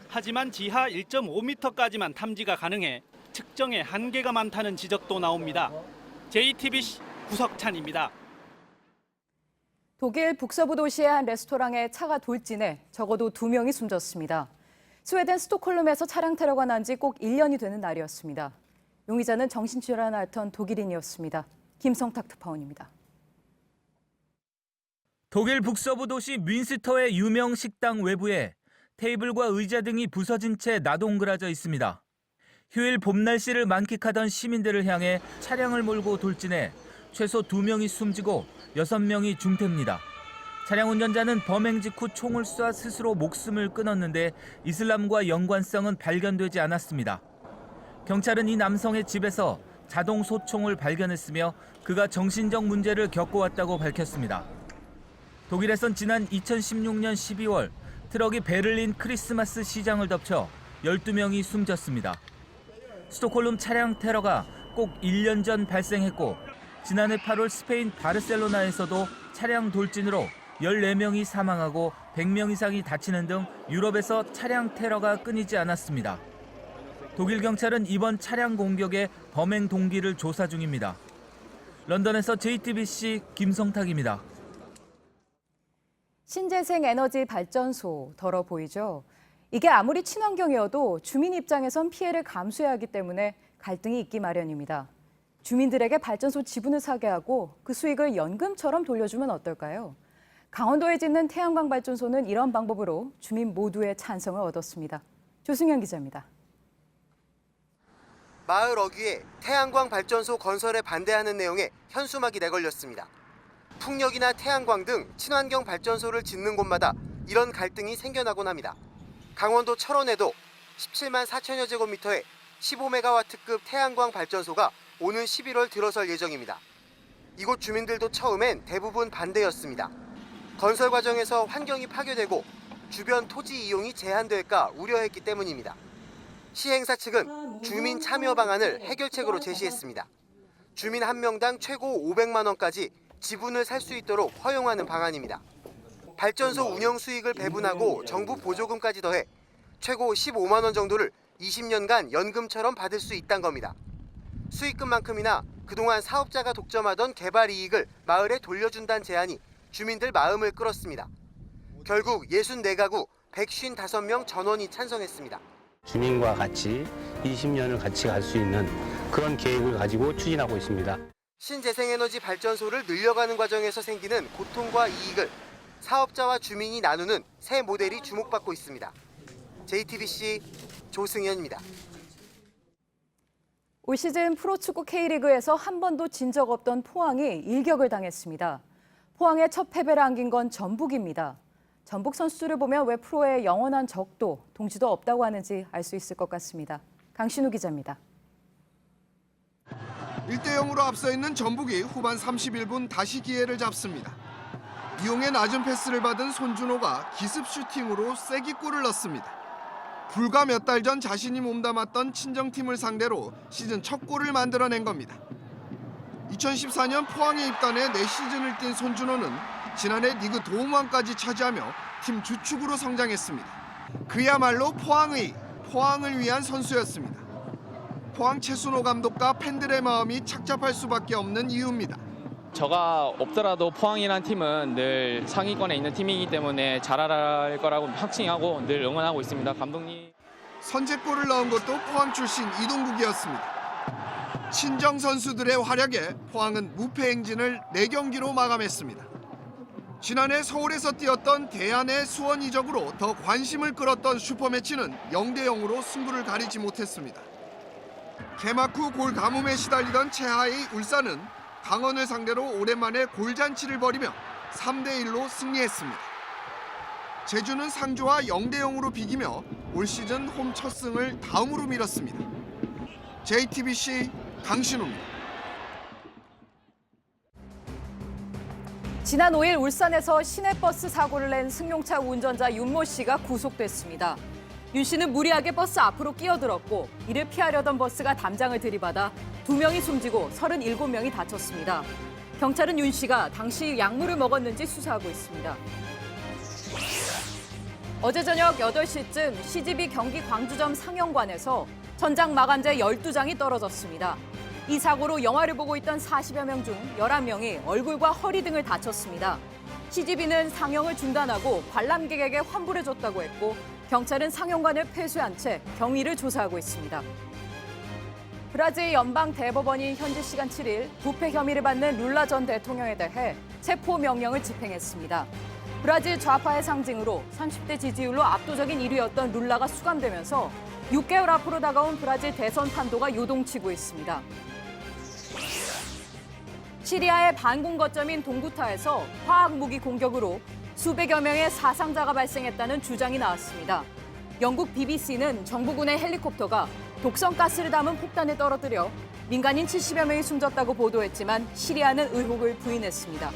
[SPEAKER 18] 하지만 지하 1.5m까지만 탐지가 가능해 측정에 한계가 많다는 지적도 나옵니다. JTBC 구석찬입니다.
[SPEAKER 2] 독일 북서부 도시의 한 레스토랑에 차가 돌진해 적어도 2명이 숨졌습니다. 스웨덴 스톡홀름에서 차량 테러가 난 지 꼭 1년이 되는 날이었습니다. 용의자는 정신질환을 앓던 독일인이었습니다. 김성탁 특파원입니다.
[SPEAKER 19] 독일 북서부 도시 뮌스터의 유명 식당 외부에 테이블과 의자 등이 부서진 채 나동그라져 있습니다. 휴일 봄 날씨를 만끽하던 시민들을 향해 차량을 몰고 돌진해 최소 2명이 숨지고 6명이 중태입니다. 차량 운전자는 범행 직후 총을 쏴 스스로 목숨을 끊었는데 이슬람과 연관성은 발견되지 않았습니다. 경찰은 이 남성의 집에서 자동 소총을 발견했으며 그가 정신적 문제를 겪어왔다고 밝혔습니다. 독일에선 지난 2016년 12월 트럭이 베를린 크리스마스 시장을 덮쳐 12명이 숨졌습니다. 스톡홀름 차량 테러가 꼭 1년 전 발생했고 지난해 8월 스페인 바르셀로나에서도 차량 돌진으로 14명이 사망하고 100명 이상이 다치는 등 유럽에서 차량 테러가 끊이지 않았습니다. 독일 경찰은 이번 차량 공격의 범행 동기를 조사 중입니다. 런던에서 JTBC 김성탁입니다.
[SPEAKER 2] 신재생 에너지 발전소 더러 보이죠? 이게 아무리 친환경이어도 주민 입장에선 피해를 감수해야 하기 때문에 갈등이 있기 마련입니다. 주민들에게 발전소 지분을 사게 하고 그 수익을 연금처럼 돌려주면 어떨까요? 강원도에 짓는 태양광 발전소는 이런 방법으로 주민 모두의 찬성을 얻었습니다. 조승현 기자입니다.
[SPEAKER 20] 마을 어귀에 태양광 발전소 건설에 반대하는 내용의 현수막이 내걸렸습니다. 풍력이나 태양광 등 친환경 발전소를 짓는 곳마다 이런 갈등이 생겨나곤 합니다. 강원도 철원에도 17만 4천여 제곱미터의 15메가와트급 태양광 발전소가 오는 11월 들어설 예정입니다. 이곳 주민들도 처음엔 대부분 반대였습니다. 건설 과정에서 환경이 파괴되고 주변 토지 이용이 제한될까 우려했기 때문입니다. 시행사 측은 주민 참여 방안을 해결책으로 제시했습니다. 주민 한 명당 최고 500만 원까지 지분을 살 수 있도록 허용하는 방안입니다. 발전소 운영 수익을 배분하고 정부 보조금까지 더해 최고 15만 원 정도를 20년간 연금처럼 받을 수 있다는 겁니다. 수익금만큼이나 그동안 사업자가 독점하던 개발 이익을 마을에 돌려준다는 제안이 주민들 마음을 끌었습니다. 결국 64가구 155명 전원이 찬성했습니다.
[SPEAKER 21] 주민과 같이 20년을 같이 갈 수 있는 그런 계획을 가지고 추진하고 있습니다.
[SPEAKER 20] 신재생에너지 발전소를 늘려가는 과정에서 생기는 고통과 이익을 사업자와 주민이 나누는 새 모델이 주목받고 있습니다. JTBC 조승현입니다.
[SPEAKER 2] 올 시즌 프로축구 K리그에서 한 번도 진 적 없던 포항이 일격을 당했습니다. 포항의 첫 패배를 안긴 건 전북입니다. 전북 선수들을 보면 왜 프로의 영원한 적도, 동지도 없다고 하는지 알 수 있을 것 같습니다. 강신우 기자입니다.
[SPEAKER 22] 1대0으로 앞서 있는 전북이 후반 31분 다시 기회를 잡습니다. 이용의 낮은 패스를 받은 손준호가 기습 슈팅으로 쐐기골을 넣습니다. 불과 몇 달 전 자신이 몸담았던 친정팀을 상대로 시즌 첫 골을 만들어낸 겁니다. 2014년 포항에 입단해 4시즌을 뛴 손준호는 지난해 리그 도움왕까지 차지하며 팀 주축으로 성장했습니다. 그야말로 포항을 위한 선수였습니다. 포항 최순호 감독과 팬들의 마음이 착잡할 수밖에 없는 이유입니다.
[SPEAKER 23] 저가 없더라도 포항이라는 팀은 늘 상위권에 있는 팀이기 때문에 잘할 거라고 확신하고 늘 응원하고 있습니다. 감독님.
[SPEAKER 22] 선제골을 넣은 것도 포항 출신 이동국이었습니다. 친정 선수들의 활약에 포항은 무패 행진을 4경기로 마감했습니다. 지난해 서울에서 뛰었던 대안의 수원 이적으로 더 관심을 끌었던 슈퍼매치는 0대0으로 승부를 가리지 못했습니다. 개막 후 골 가뭄에 시달리던 최하위 울산은 강원을 상대로 오랜만에 골잔치를 벌이며 3대1로 승리했습니다. 제주는 상주와 0대0으로 비기며 올 시즌 홈 첫 승을 다음으로 미뤘습니다. JTBC 강신우입니다.
[SPEAKER 2] 지난 5일 울산에서 시내버스 사고를 낸 승용차 운전자 윤모 씨가 구속됐습니다. 윤 씨는 무리하게 버스 앞으로 끼어들었고 이를 피하려던 버스가 담장을 들이받아 2명이 숨지고 37명이 다쳤습니다. 경찰은 윤 씨가 당시 약물을 먹었는지 수사하고 있습니다. 어제 저녁 8시쯤 CGV 경기 광주점 상영관에서 천장 마감재 12장이 떨어졌습니다. 이 사고로 영화를 보고 있던 40여 명 중 11명이 얼굴과 허리 등을 다쳤습니다. CGV는 상영을 중단하고 관람객에게 환불해줬다고 했고 경찰은 상영관을 폐쇄한 채 경위를 조사하고 있습니다. 브라질 연방 대법원이 현지 시간 7일 부패 혐의를 받는 룰라 전 대통령에 대해 체포 명령을 집행했습니다. 브라질 좌파의 상징으로 30대 지지율로 압도적인 1위였던 룰라가 수감되면서 6개월 앞으로 다가온 브라질 대선 판도가 요동치고 있습니다. 시리아의 반공 거점인 동구타에서 화학무기 공격으로 수백여 명의 사상자가 발생했다는 주장이 나왔습니다. 영국 BBC는 정부군의 헬리콥터가 독성가스를 담은 폭탄을 떨어뜨려 민간인 70여 명이 숨졌다고 보도했지만 시리아는 의혹을 부인했습니다.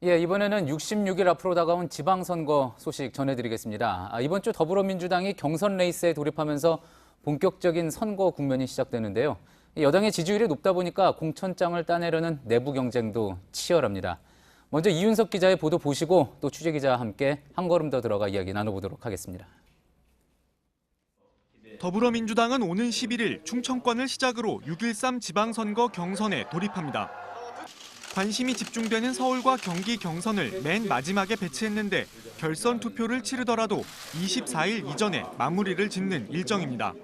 [SPEAKER 1] 예, 이번에는 66일 앞으로 다가온 지방선거 소식 전해드리겠습니다. 이번 주 더불어민주당이 경선 레이스에 돌입하면서 본격적인 선거 국면이 시작되는데요. 여당의 지지율이 높다 보니까 공천장을 따내려는 내부 경쟁도 치열합니다. 먼저 이윤석 기자의 보도 보시고 또 취재기자와 함께 한 걸음 더 들어가 이야기 나눠보도록 하겠습니다.
[SPEAKER 5] 더불어민주당은 오는 11일 충청권을 시작으로 6.13 지방선거 경선에 돌입합니다. 관심이 집중되는 서울과 경기 경선을 맨 마지막에 배치했는데 결선 투표를 치르더라도 24일 이전에 마무리를 짓는 일정입니다.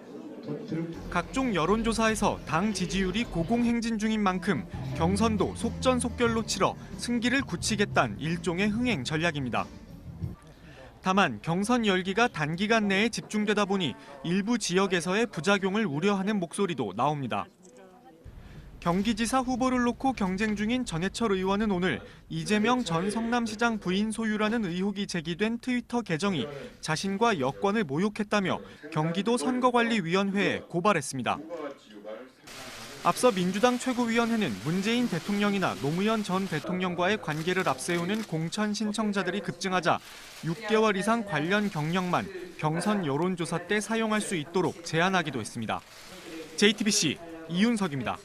[SPEAKER 5] 각종 여론조사에서 당 지지율이 고공행진 중인 만큼 경선도 속전속결로 치러 승기를 굳히겠다는 일종의 흥행 전략입니다. 다만 경선 열기가 단기간 내에 집중되다 보니 일부 지역에서의 부작용을 우려하는 목소리도 나옵니다. 경기지사 후보를 놓고 경쟁 중인 전해철 의원은 오늘 이재명 전 성남시장 부인 소유라는 의혹이 제기된 트위터 계정이 자신과 여권을 모욕했다며 경기도 선거관리위원회에 고발했습니다. 앞서 민주당 최고위원회는 문재인 대통령이나 노무현 전 대통령과의 관계를 앞세우는 공천 신청자들이 급증하자 6개월 이상 관련 경력만 경선 여론조사 때 사용할 수 있도록 제한하기도 했습니다. JTBC 이윤석입니다.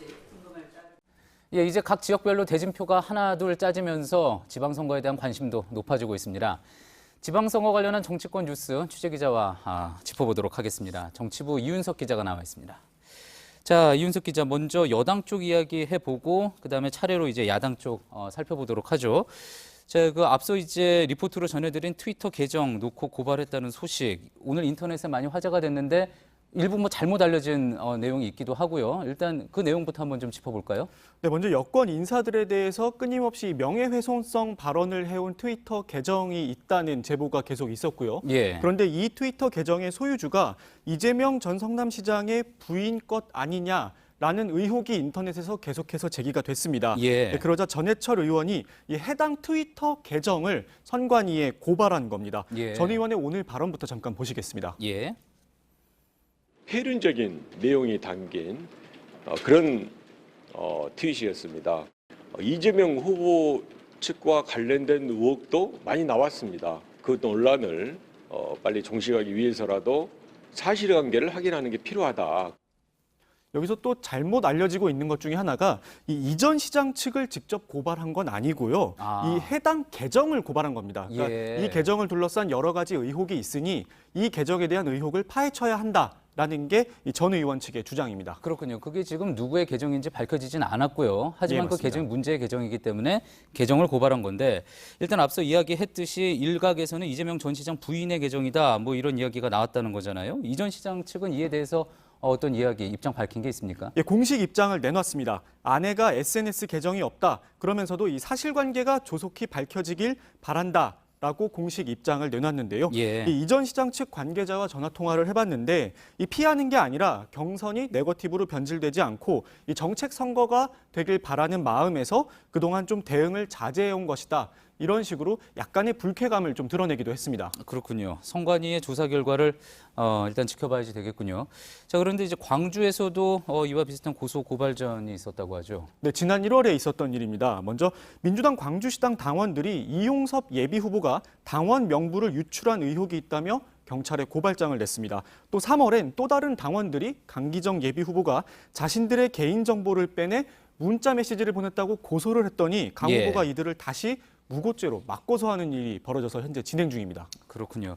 [SPEAKER 1] 예, 이제 각 지역별로 대진표가 하나둘 짜지면서 지방선거에 대한 관심도 높아지고 있습니다. 지방선거 관련한 정치권 뉴스 취재기자와 짚어보도록 하겠습니다. 정치부 이윤석 기자가 나와 있습니다. 자, 이윤석 기자, 먼저 여당 쪽 이야기 해보고 그다음에 차례로 이제 야당 쪽 살펴보도록 하죠. 자, 앞서 이제 리포트로 전해드린 트위터 계정 놓고 고발했다는 소식, 오늘 인터넷에 많이 화제가 됐는데 일부 잘못 알려진 내용이 있기도 하고요. 일단 그 내용부터 한번 좀 짚어볼까요?
[SPEAKER 4] 네, 먼저 여권 인사들에 대해서 끊임없이 명예훼손성 발언을 해온 트위터 계정이 있다는 제보가 계속 있었고요.
[SPEAKER 1] 예.
[SPEAKER 4] 그런데 이 트위터 계정의 소유주가 이재명 전 성남시장의 부인 것 아니냐라는 의혹이 인터넷에서 계속해서 제기가 됐습니다.
[SPEAKER 1] 예.
[SPEAKER 4] 네, 그러자 전해철 의원이 이 해당 트위터 계정을 선관위에 고발한 겁니다.
[SPEAKER 1] 예.
[SPEAKER 4] 전 의원의 오늘 발언부터 잠깐 보시겠습니다.
[SPEAKER 1] 예.
[SPEAKER 6] 폐륜적인 내용이 담긴 그런 트윗이었습니다. 이재명 후보 측과 관련된 의혹도 많이 나왔습니다. 그 논란을 빨리 종식하기 위해서라도 사실관계를 확인하는 게 필요하다.
[SPEAKER 4] 여기서 또 잘못 알려지고 있는 것 중에 하나가 이전 시장 측을 직접 고발한 건 아니고요. 이 해당 계정을 고발한 겁니다. 그러니까
[SPEAKER 1] 예.
[SPEAKER 4] 이 계정을 둘러싼 여러 가지 의혹이 있으니 이 계정에 대한 의혹을 파헤쳐야 한다라는 게 전 의원 측의 주장입니다.
[SPEAKER 1] 그렇군요. 그게 지금 누구의 계정인지 밝혀지진 않았고요. 하지만
[SPEAKER 4] 예,
[SPEAKER 1] 그
[SPEAKER 4] 맞습니다.
[SPEAKER 1] 계정이 문제의 계정이기 때문에 계정을 고발한 건데, 일단 앞서 이야기했듯이 일각에서는 이재명 전 시장 부인의 계정이다, 뭐 이런 이야기가 나왔다는 거잖아요. 이 전 시장 측은 이에 대해서 어떤 이야기, 입장 밝힌 게 있습니까?
[SPEAKER 4] 예, 공식 입장을 내놨습니다. 아내가 SNS 계정이 없다. 그러면서도 이 사실관계가 조속히 밝혀지길 바란다. 라고 공식 입장을 내놨는데요.
[SPEAKER 1] 예.
[SPEAKER 4] 이 전 시장 측 관계자와 전화 통화를 해봤는데 이 피하는 게 아니라 경선이 네거티브로 변질되지 않고 이 정책 선거가 되길 바라는 마음에서 그동안 좀 대응을 자제해온 것이다. 이런 식으로 약간의 불쾌감을 좀 드러내기도 했습니다.
[SPEAKER 1] 그렇군요. 선관위의 조사 결과를 일단 지켜봐야지 되겠군요. 자, 그런데 이제 광주에서도 이와 비슷한 고소 고발전이 있었다고 하죠.
[SPEAKER 4] 네, 지난 1월에 있었던 일입니다. 먼저 민주당 광주시당 당원들이 이용섭 예비후보가 당원 명부를 유출한 의혹이 있다며 경찰에 고발장을 냈습니다. 또 3월엔 또 다른 당원들이 강기정 예비후보가 자신들의 개인정보를 빼내 문자 메시지를 보냈다고 고소를 했더니 강 후보가 이들을 다시 무고죄로 맞고소하는 일이 벌어져서 현재 진행 중입니다.
[SPEAKER 1] 그렇군요.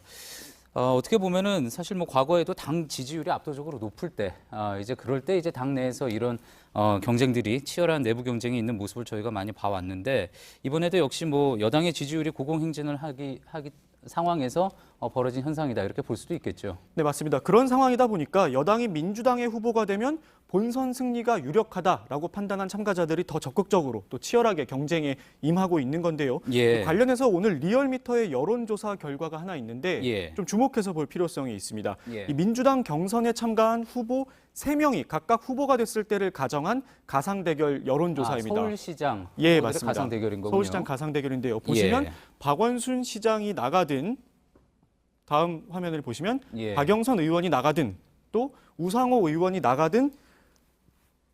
[SPEAKER 1] 어떻게 보면은 사실 뭐 과거에도 당 지지율이 압도적으로 높을 때, 이제 그럴 때 이제 당 내에서 이런 경쟁들이 치열한 내부 경쟁이 있는 모습을 저희가 많이 봐왔는데 이번에도 역시 뭐 여당의 지지율이 고공행진을 하기 상황에서 벌어진 현상이다 이렇게 볼 수도 있겠죠.
[SPEAKER 4] 네, 맞습니다. 그런 상황이다 보니까 여당이 민주당의 후보가 되면 본선 승리가 유력하다라고 판단한 참가자들이 더 적극적으로 또 치열하게 경쟁에 임하고 있는 건데요. 관련해서 오늘 리얼미터의 여론조사 결과가 하나 있는데 좀 주목해서 볼 필요성이 있습니다. 이 민주당 경선에 참가한 후보 3명이 각각 후보가 됐을 때를 가정한 가상대결 여론조사입니다.
[SPEAKER 1] 서울시장
[SPEAKER 4] 맞습니다.
[SPEAKER 1] 가상대결인 거군요.
[SPEAKER 4] 서울시장 가상대결인데요. 보시면 박원순 시장이 나가든 다음 화면을 보시면 박영선 의원이 나가든 또 우상호 의원이 나가든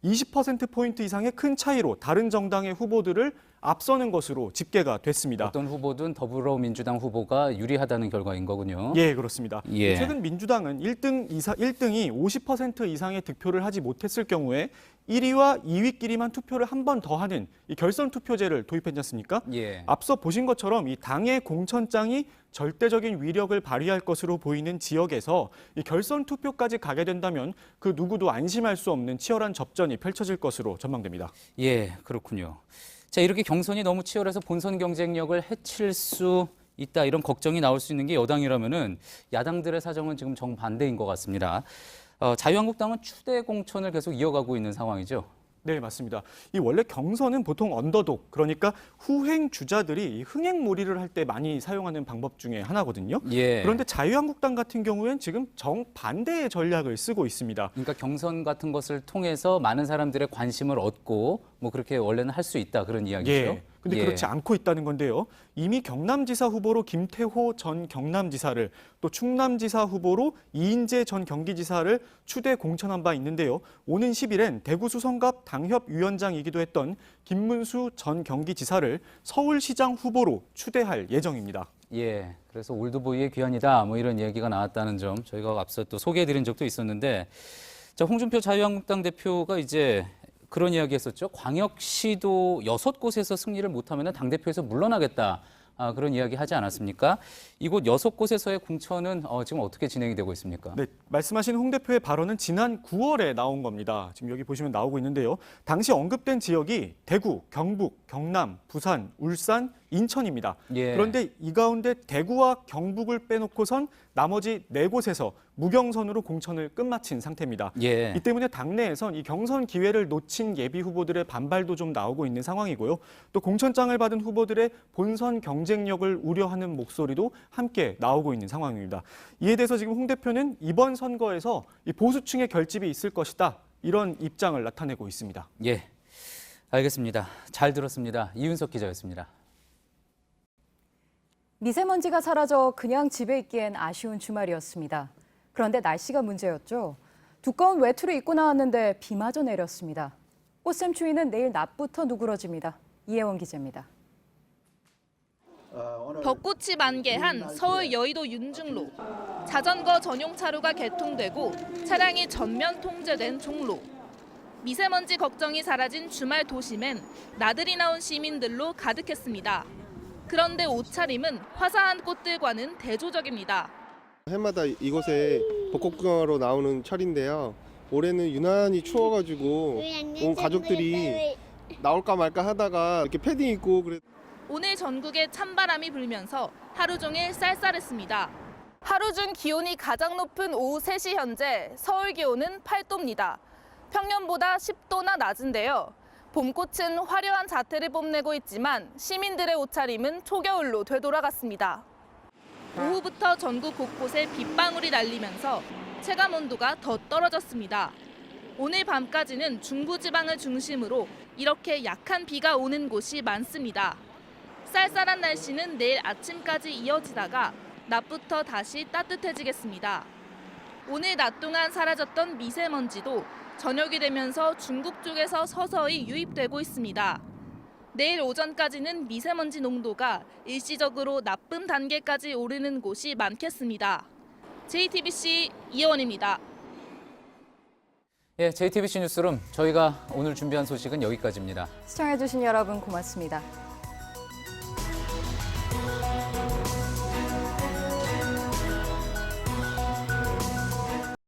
[SPEAKER 4] 20%포인트 이상의 큰 차이로 다른 정당의 후보들을 앞서는 것으로 집계가 됐습니다.
[SPEAKER 1] 어떤 후보든 더불어민주당 후보가 유리하다는 결과인 거군요.
[SPEAKER 4] 예, 그렇습니다. 최근 민주당은 1등이 50% 이상의 득표를 하지 못했을 경우에 1위와 2위끼리만 투표를 한 번 더 하는 이 결선 투표제를 도입했지 않습니까? 앞서 보신 것처럼 이 당의 공천장이 절대적인 위력을 발휘할 것으로 보이는 지역에서 이 결선 투표까지 가게 된다면 그 누구도 안심할 수 없는 치열한 접전이 펼쳐질 것으로 전망됩니다.
[SPEAKER 1] 예, 그렇군요. 자, 이렇게 경선이 너무 치열해서 본선 경쟁력을 해칠 수 있다 이런 걱정이 나올 수 있는 게 여당이라면은 야당들의 사정은 지금 정반대인 것 같습니다. 자유한국당은 추대 공천을 계속 이어가고 있는 상황이죠.
[SPEAKER 4] 네, 맞습니다. 이 원래 경선은 보통 언더독, 그러니까 후행 주자들이 흥행몰이를 할 때 많이 사용하는 방법 중에 하나거든요. 그런데 자유한국당 같은 경우엔 지금 정반대의 전략을 쓰고 있습니다.
[SPEAKER 1] 그러니까 경선 같은 것을 통해서 많은 사람들의 관심을 얻고 뭐 그렇게 원래는 할 수 있다 그런 이야기죠.
[SPEAKER 4] 근데 그렇지 않고 있다는 건데요. 이미 경남지사 후보로 김태호 전 경남지사를 또 충남지사 후보로 이인재 전 경기지사를 추대 공천한 바 있는데요. 오는 10일엔 대구 수성갑 당협위원장이기도 했던 김문수 전 경기지사를 서울시장 후보로 추대할 예정입니다.
[SPEAKER 1] 그래서 올드보이의 귀환이다 뭐 이런 얘기가 나왔다는 점 저희가 앞서 또 소개해드린 적도 있었는데 자, 홍준표 자유한국당 대표가 이제 그런 이야기 했었죠. 광역시도 6곳에서 승리를 못하면 당대표에서 물러나겠다. 그런 이야기 하지 않았습니까? 이곳 6곳에서의 공천은 지금 어떻게 진행이 되고 있습니까?
[SPEAKER 4] 네, 말씀하신 홍 대표의 발언은 지난 9월에 나온 겁니다. 지금 여기 보시면 나오고 있는데요. 당시 언급된 지역이 대구, 경북, 경남, 부산, 울산, 인천입니다. 그런데 이 가운데 대구와 경북을 빼놓고선 나머지 4곳에서 무경선으로 공천을 끝마친 상태입니다. 이 때문에 당내에선 이 경선 기회를 놓친 예비 후보들의 반발도 좀 나오고 있는 상황이고요. 또 공천장을 받은 후보들의 본선 경쟁력을 우려하는 목소리도 함께 나오고 있는 상황입니다. 이에 대해서 지금 홍 대표는 이번 선거에서 이 보수층의 결집이 있을 것이다. 이런 입장을 나타내고 있습니다.
[SPEAKER 1] 알겠습니다. 잘 들었습니다. 이윤석 기자였습니다.
[SPEAKER 2] 미세먼지가 사라져 그냥 집에 있기엔 아쉬운 주말이었습니다. 그런데 날씨가 문제였죠. 두꺼운 외투를 입고 나왔는데 비마저 내렸습니다. 꽃샘 추위는 내일 낮부터 누그러집니다. 이혜원 기자입니다.
[SPEAKER 8] 벚꽃이 만개한 서울 여의도 윤중로. 자전거 전용 차로가 개통되고 차량이 전면 통제된 종로. 미세먼지 걱정이 사라진 주말 도심엔 나들이 나온 시민들로 가득했습니다. 그런데 옷차림은 화사한 꽃들과는 대조적입니다.
[SPEAKER 7] 해마다 이곳에 벚꽃 구경하러 나오는 철인데요. 올해는 유난히 추워가지고 온 가족들이 나올까 말까 하다가 이렇게 패딩 입고
[SPEAKER 8] 오늘 전국에 찬바람이 불면서 하루 종일 쌀쌀했습니다. 하루 중 기온이 가장 높은 오후 3시 현재 서울 기온은 8도입니다. 평년보다 10도나 낮은데요. 봄꽃은 화려한 자태를 뽐내고 있지만 시민들의 옷차림은 초겨울로 되돌아갔습니다. 오후부터 전국 곳곳에 빗방울이 날리면서 체감 온도가 더 떨어졌습니다. 오늘 밤까지는 중부지방을 중심으로 이렇게 약한 비가 오는 곳이 많습니다.
[SPEAKER 9] 쌀쌀한 날씨는 내일 아침까지 이어지다가 낮부터 다시 따뜻해지겠습니다. 오늘 낮 동안 사라졌던 미세먼지도 저녁이 되면서 중국 쪽에서 서서히 유입되고 있습니다. 내일 오전까지는 미세먼지 농도가 일시적으로 나쁨 단계까지 오르는 곳이 많겠습니다. JTBC 이혜원입니다.
[SPEAKER 1] 예, JTBC 뉴스룸 저희가 오늘 준비한 소식은 여기까지입니다.
[SPEAKER 2] 시청해주신 여러분 고맙습니다.